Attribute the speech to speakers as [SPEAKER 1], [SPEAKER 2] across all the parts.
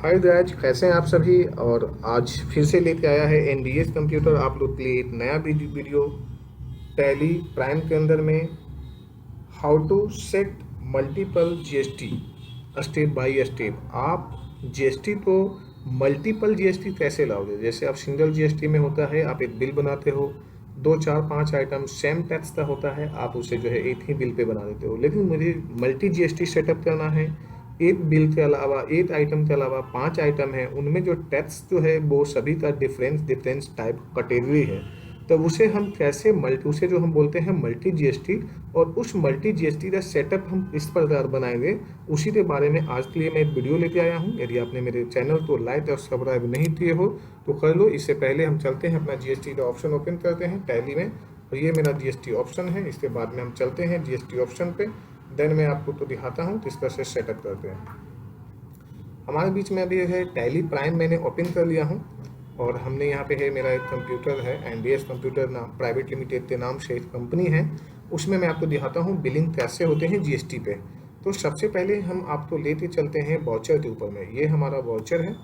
[SPEAKER 1] Hi guys, कैसे हैं आप सभी। और आज फिर से लेके आया है एनडीएस कंप्यूटर आप लोग के लिए एक नया वीडियो टैली प्राइम के अंदर में how to set multiple GST step by step. आप जीएसटी को मल्टीपल जीएसटी कैसे लाओगे। जैसे आप सिंगल जीएसटी में होता है, आप एक बिल बनाते हो, 2 4 5 आइटम सेम टैक्स का होता है, आप उसे जो है एक ही बिल पे बना देते हो। लेकिन मुझे मल्टी जीएसटी सेटअप करना है, एक बिल के अलावा, एक आइटम के अलावा 5 आइटम है, उनमें जो टैक्स जो है वो सभी का डिफरेंस टाइप कैटेगरी है। तो उसे हम कैसे उसे जो हम बोलते हैं मल्टी जीएसटी, और उस मल्टी जीएसटी का सेटअप हम इस प्रकार बनाएंगे, उसी के बारे में आज के लिए मैं एक वीडियो लेके आया हूँ। यदि आपने मेरे चैनल को लाइक और सब्सक्राइब नहीं किए हो तो कर लो। इससे पहले हम चलते हैं अपना जीएसटी का ऑप्शन ओपन करते हैं टैली में, और ये मेरा जीएसटी ऑप्शन है। इसके बाद में हम चलते हैं जीएसटी ऑप्शन पे, देन मैं आपको तो दिखाता हूँ किस तरह से सेटअप करते हैं। हमारे बीच में अभी है टैली प्राइम, मैंने ओपन कर लिया हूँ, और हमने यहाँ पे है मेरा एक कंप्यूटर है एनडीएस कंप्यूटर नाम प्राइवेट लिमिटेड के नाम से एक कंपनी है। उसमें मैं आपको दिखाता हूँ बिलिंग कैसे होते हैं जीएसटी पे। तो सबसे पहले हम आपको लेते चलते हैं वाउचर के ऊपर में। ये हमारा वाउचर है।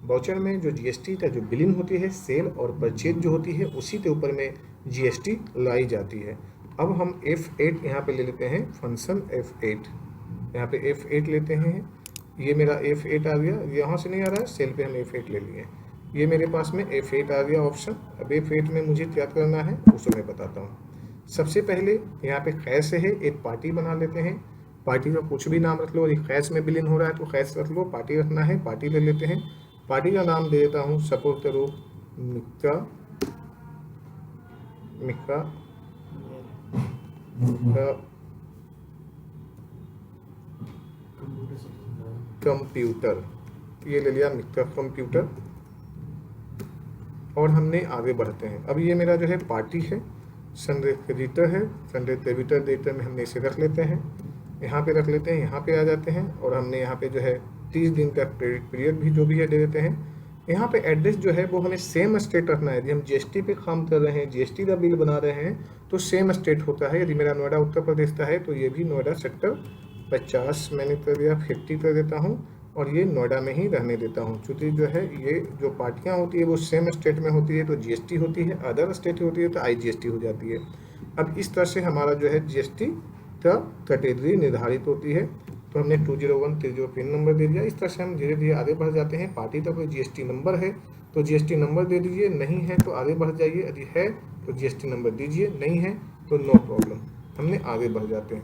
[SPEAKER 1] वाउचर में जो जीएसटी का जो बिलिंग होती है, सेल और परचेज जो होती है, उसी के ऊपर में जीएसटी लाई जाती है। अब हम F8 यहाँ पे ले लेते हैं, फंक्शन F8, यहाँ पे F8 लेते हैं। ये मेरा F8 आ गया, यहाँ से नहीं आ रहा है, सेल पे हम F8 ले लिए। ये मेरे पास में F8 आ गया ऑप्शन। अब F8 में मुझे क्या करना है उसको मैं बताता हूँ। सबसे पहले यहाँ पे कैश है, एक पार्टी बना लेते हैं। पार्टी का कुछ भी नाम रख लो। यदि कैश में बिलिंग हो रहा है तो कैश रख लो, पार्टी रखना है पार्टी ले लेते हैं। पार्टी का नाम दे देता हूँ, सपोज करो मिक्का कंप्यूटर, ये ले लिया मिक्का कंप्यूटर। और हमने आगे बढ़ते हैं। अब ये मेरा जो है पार्टी है, संडे क्रेडिटर है, संडे क्रेडिटर डेटर में हमने इसे रख लेते हैं, यहाँ पे रख लेते हैं, यहाँ पे आ जाते हैं, और हमने यहाँ पे जो है 30 दिन का क्रेडिट पीरियड भी जो भी है दे देते हैं। यहाँ पे एड्रेस जो है वो हमें सेम स्टेट रखना है। यदि हम जीएसटी पे काम कर रहे हैं, जीएसटी का बिल बना रहे हैं, तो सेम स्टेट होता है। यदि मेरा नोएडा उत्तर प्रदेश का है तो ये भी नोएडा सेक्टर 50 मैंने कर दिया, 50 कर देता हूँ, और ये नोएडा में ही रहने देता हूँ। चूँकि जो है ये जो पार्टियाँ होती है वो सेम स्टेट में होती है तो जीएसटी होती है, अदर स्टेट होती है तो आईजीएसटी हो जाती है। अब इस तरह से हमारा जो है जीएसटी का कैटेगरी निर्धारित होती है। तो हमने 20130 पिन नंबर दे दिया। इस तरह से हम धीरे धीरे आगे बढ़ जाते हैं। पार्टी का कोई जीएसटी नंबर है तो जीएसटी नंबर दे दीजिए, नहीं है तो आगे बढ़ जाइए। यदि है तो जीएसटी नंबर दीजिए, नहीं है तो नो प्रॉब्लम, हमने आगे बढ़ जाते हैं।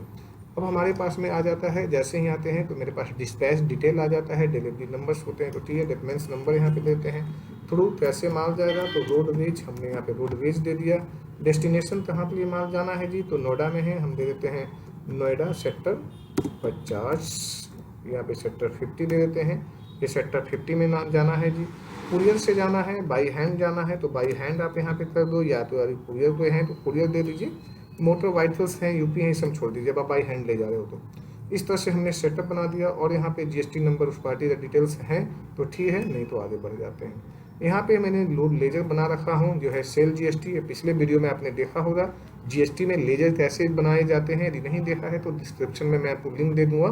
[SPEAKER 1] अब हमारे पास में आ जाता है, जैसे ही आते हैं तो मेरे पास डिस्पैच डिटेल आ जाता है, डिलीवरी नंबर्स होते हैं, तो ठीक है डॉक्यूमेंट्स नंबर यहाँ पे देते हैं। थ्रू कैसे माल जाएगा तो रोडवेज, हमने यहाँ पे रोडवेज दे दिया। डेस्टिनेशन कहाँ के लिए माल जाना है जी, तो नोएडा में है, हम दे देते हैं नोएडा सेक्टर 50, यहाँ पे सेक्टर 50 दे देते हैं। ये सेक्टर 50 में ना जाना है जी। कुरियर से जाना है, बाई हैंड जाना है तो बाई हैंड आप यहाँ पे कर दो, या तो यदि कुरियर पे हैं तो कुरियर दे दीजिए। मोटर व्हीकल्स हैं, यूपी हैं, सब छोड़ दीजिए, आप बाई हैंड ले जा रहे हो तो। इस तरह से हमने सेटअप बना दिया, और यहाँ पे जीएसटी नंबर उस पार्टी का डिटेल्स हैं तो ठीक है, नहीं तो आगे बढ़ जाते हैं। यहाँ पे मैंने लेजर बना रखा हूँ जो है सेल जीएसटी। ये पिछले वीडियो में आपने देखा होगा जीएसटी में लेजर कैसे बनाए जाते हैं। यदि नहीं देखा है तो डिस्क्रिप्शन में मैं आपको लिंक दे दूंगा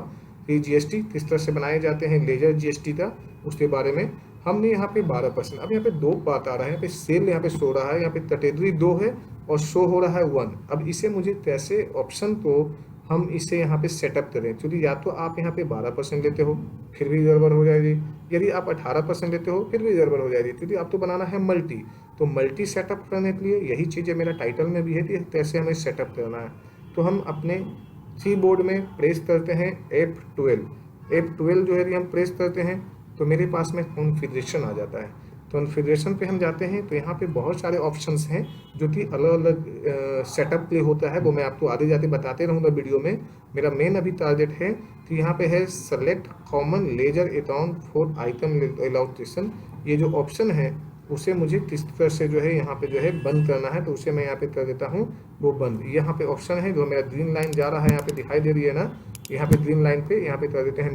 [SPEAKER 1] कि जीएसटी किस तरह से बनाए जाते हैं, लेजर जीएसटी का, उसके बारे में। हमने यहाँ पे 12%, अब यहाँ पे 2 बात आ रहा है, यहाँ पे सेल यहाँ पे शो रहा है, यहाँ पे कैटेगरी 2 है और शो हो रहा है 1। अब इसे मुझे कैसे ऑप्शन को हम इसे यहाँ पे सेटअप करें, क्योंकि या तो आप यहाँ पे 12% लेते हो फिर भी गड़बड़ हो जाएगी, यदि आप 18% लेते हो फिर भी गड़बड़ हो जाएगी, क्योंकि आपको बनाना है मल्टी। तो मल्टी सेटअप करने के लिए यही चीज़ें मेरा टाइटल में भी है कि कैसे हमें सेटअप करना है। तो हम अपने कीबोर्ड में प्रेस करते हैं F12 जो है यदि हम प्रेस करते हैं तो मेरे पास में कॉन्फ़िगरेशन आ जाता है। कॉन्फ़िगरेशन पे हम जाते हैं तो यहाँ पे बहुत सारे ऑप्शंस हैं जो कि अलग अलग सेटअप के लिए होता है, वो मैं आपको आगे जाते बताते रहूँगा वीडियो में। मेरा मेन अभी टारगेट है कि यहाँ पे है select common ledger account for item allocation. ये जो ऑप्शन है उसे मुझे किस तरह से जो है यहाँ पे जो है बंद करना है, तो उसे मैं यहाँ पे कर देता हूँ वो बंद। यहाँ पे ऑप्शन है जो मेरा ग्रीन लाइन जा रहा है, यहाँ पे दिखाई दे रही है ना, यहाँ पे ग्रीन लाइन पे यहाँ पे कर देते हैं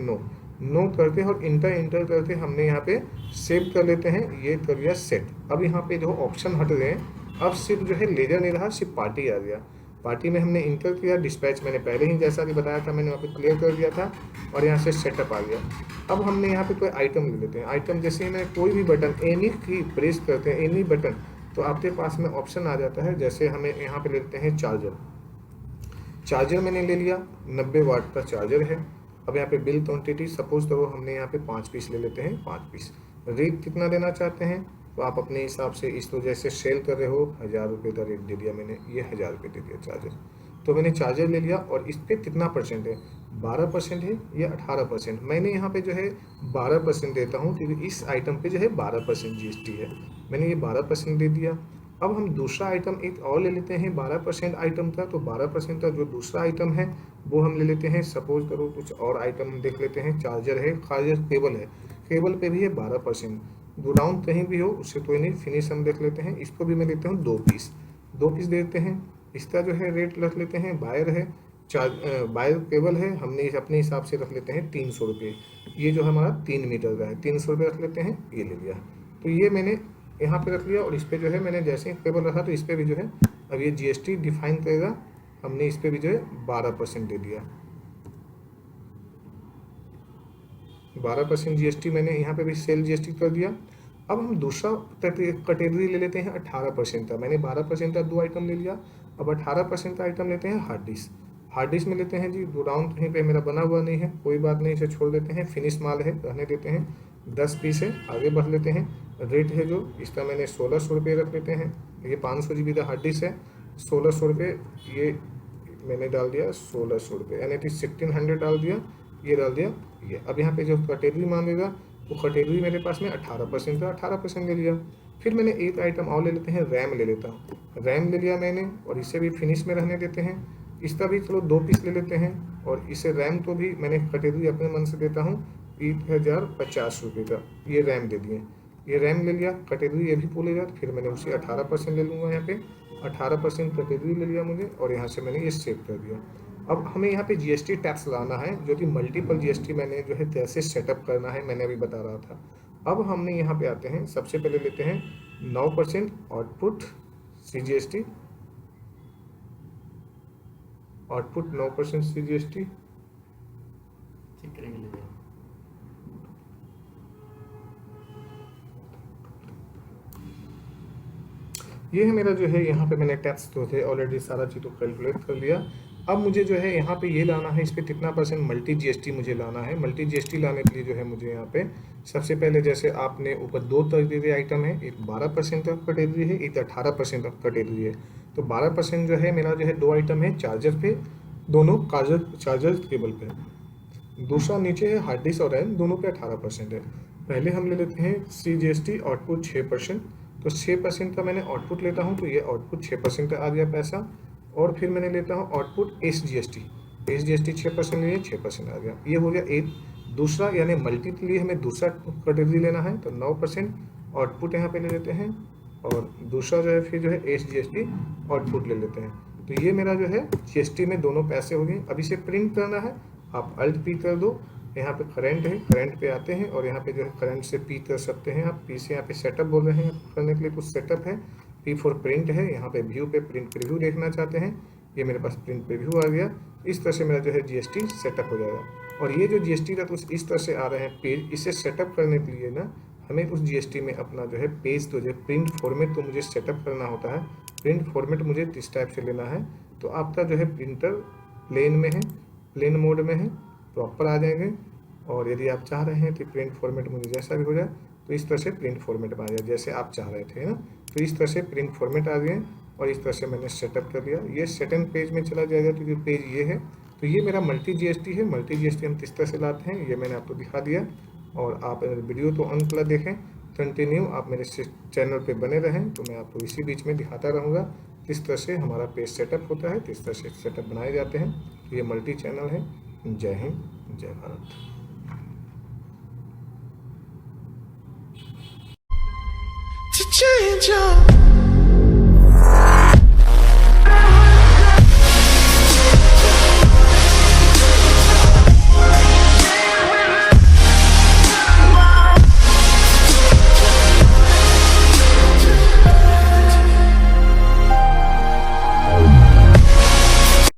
[SPEAKER 1] नो करते हैं, और इंटर करके हमने यहाँ पे सेव कर लेते हैं। ये कर दिया सेट। अब यहाँ पे जो ऑप्शन हट गए, अब सिर्फ जो है लेजर नहीं रहा, सिर्फ पार्टी आ गया। पार्टी में हमने इंटर किया, डिस्पैच मैंने पहले ही जैसा कि बताया था मैंने वहाँ पे क्लियर कर दिया था और यहाँ से सेटअप आ गया। अब हमने यहाँ पे कोई आइटम ले लेते हैं। आइटम जैसे ही मैं कोई भी बटन एनी की प्रेस करते हैं, एनी बटन, तो आपके पास में ऑप्शन आ जाता है। जैसे हमें यहाँ पे लेते हैं चार्जर। चार्जर मैंने ले लिया, 90 वाट का चार्जर है। अब यहाँ पे बिल क्वांटिटी सपोज करो हमने यहाँ पे 5 पीस ले लेते हैं, 5 पीस। रेट कितना देना चाहते हैं तो आप अपने हिसाब से, इस तो जैसे सेल कर रहे हो 1000 रुपये का रेट दे दिया मैंने, ये 1000 रुपये दे दिया चार्जर। तो मैंने चार्जर ले लिया और इस पर कितना परसेंट है, 12% है या 18%। मैंने यहाँ पे जो है 12% देता हूँ क्योंकि इस आइटम पे जो है 12% GST है। मैंने ये 12% दे दिया। अब हम दूसरा आइटम एक और ले लेते हैं 12% आइटम का। तो 12% का जो दूसरा आइटम है वो हम ले लेते हैं। सपोज करो कुछ और आइटम हम देख लेते हैं। चार्जर है, चार्जर केबल है, केबल पे भी है 12%। गोडाउन कहीं भी हो उससे कोई नहीं, फिनिश हम देख लेते हैं। इसको भी मैं लेता हूँ 2 पीस, 2 पीस देते हैं। इसका जो है रेट रख लेते हैं, वायर है, वायर केबल है, हमने अपने हिसाब से रख लेते हैं 300 रुपये। ये जो हमारा 3 मीटर का है, 300 रुपये रख लेते हैं, ये ले लिया। तो ये मैंने यहाँ पे रख लिया और इस पर जो है मैंने जैसे ही केबल रखा तो इस पर भी जो है अब ये GST डिफाइन करेगा। हमने इस पर भी जो है 12% दे दिया, 12% GST मैंने यहाँ पे भी सेल GST कर दिया। अब हम दूसरा कैटेगरी ले लेते हैं 18% का। मैंने 12% का 2 आइटम ले लिया। अब 18% का आइटम लेते हैं हार्ड डिस्क। हार्ड डिस्क में लेते हैं जी, गोडाउन कहीं पे मेरा बना हुआ नहीं है, कोई बात नहीं, इसे छोड़ देते हैं, फिनिश माल है, रहने देते हैं। 10 पीस है, आगे बढ़ लेते हैं। रेट है जो इसका मैंने 1600 रुपये रख लेते हैं। ये 500 GB का हार्ड डिस्क है, 1600 रुपये ये मैंने डाल दिया, 1600 रुपये यानी कि 1600 डाल दिया, ये डाल दिया ये। अब यहाँ पे जो कैटेगरी मांगेगा वो कैटेगरी मेरे पास में 18% का, 18% ले लिया। फिर मैंने एक आइटम और ले लेते हैं, रैम ले लेता हूँ। रैम ले लिया मैंने और इसे भी फिनिश में रहने देते हैं। इसका भी चलो 2 पीस ले लेते हैं और इसे रैम तो भी मैंने कैटेगरी अपने मन से देता हूँ 1050 रुपये का, ये रैम दे दिए। ये रैम ले लिया, कैटेगरी ये भी बोलेगा, फिर मैंने उसे 18% ले लूँगा। यहाँ पे 18% कैटेगरी ले लिया मुझे और यहाँ से मैंने ये सेव कर दिया। अब हमें यहाँ पे GST टैक्स लाना है, जो कि मल्टीपल GST मैंने जो है कैसे सेटअप करना है मैंने अभी बता रहा था। अब हमने यहाँ पे आते हैं, सबसे पहले लेते हैं 9% आउटपुट CGST, आउटपुट 9% CGST। ये है मेरा जो है यहाँ पे मैंने टैक्स तो थे ऑलरेडी सारा चीज़ तो कैलकुलेट कर लिया। अब मुझे जो है यहाँ पे ये लाना है, इस पर कितना परसेंट मल्टी GST मुझे लाना है। मल्टी GST लाने के लिए जो है मुझे यहाँ पे सबसे पहले, जैसे आपने ऊपर 2 कैटेगरी आइटम है, एक 12% का कैटेगरी है, एक 18% का कैटेगरी है। तो 12% जो है मेरा जो है 2 आइटम है चार्जर पे, दोनों चार्जर केबल पे। दूसरा नीचे है हार्ड डिस्क और रैम, दोनों पे 18% है। पहले हम ले लेते हैं CGST आउटपुट 6%। तो 6% का मैंने आउटपुट लेता हूँ, तो ये आउटपुट 6% का आ गया पैसा। और फिर मैंने लेता हूँ आउटपुट SGST 6% लिए, 6% आ गया। ये हो गया एक। दूसरा यानी मल्टी के लिए हमें दूसरा कैटेगरी लेना है, तो 9% आउटपुट यहाँ पे ले लेते हैं और दूसरा जो है फिर जो है SGST आउटपुट ले लेते हैं। तो ये मेरा जो है GST में दोनों पैसे हो गए। अब इसे प्रिंट करना है, आप Alt P कर दो। यहाँ पे करंट है, करंट पे आते हैं और यहाँ पे जो है करंट से P कर सकते हैं आप। P से यहाँ पे सेटअप बोल रहे हैं करने के लिए, कुछ सेटअप है। P फॉर प्रिंट है, यहाँ पे व्यू पे प्रिंट प्रीव्यू देखना चाहते हैं, ये मेरे पास प्रिंट प्रीव्यू आ गया। इस तरह से मेरा जो है GST सेटअप हो जाएगा। और ये जो GST का कुछ इस तरह से आ रहे हैं पेज, इसे सेटअप करने के लिए ना हमें उस GST में अपना जो है पेज तो जो प्रिंट फॉर्मेट तो मुझे सेटअप करना होता है। प्रिंट फॉर्मेट मुझे इस टाइप से लेना है, तो आपका जो है प्रिंटर प्लेन में है, प्लेन मोड में है, प्रॉपर आ जाएंगे। और यदि आप चाह रहे हैं कि प्रिंट फॉर्मेट मुझे जैसा भी हो जाए, तो इस तरह से प्रिंट फॉर्मेट में आ जाए जैसे आप चाह रहे थे ना। तो इस तरह से प्रिंट फॉर्मेट आ गए और इस तरह से मैंने सेटअप कर लिया। ये सेकंड पेज में चला जाएगा क्योंकि पेज ये है। तो ये मेरा मल्टी GST है। मल्टी GST हम किस तरह से लाते हैं ये मैंने आपको दिखा दिया। और आप वीडियो तो अंत तक देखें, कंटिन्यू आप मेरे चैनल पे बने रहें, तो मैं आपको इसी बीच में दिखाता रहूँगा किस तरह से हमारा पेज सेटअप होता है, किस तरह से सेटअप बनाए जाते हैं। तो ये मल्टी चैनल है। जय हिंद, जय भारत।
[SPEAKER 2] To change up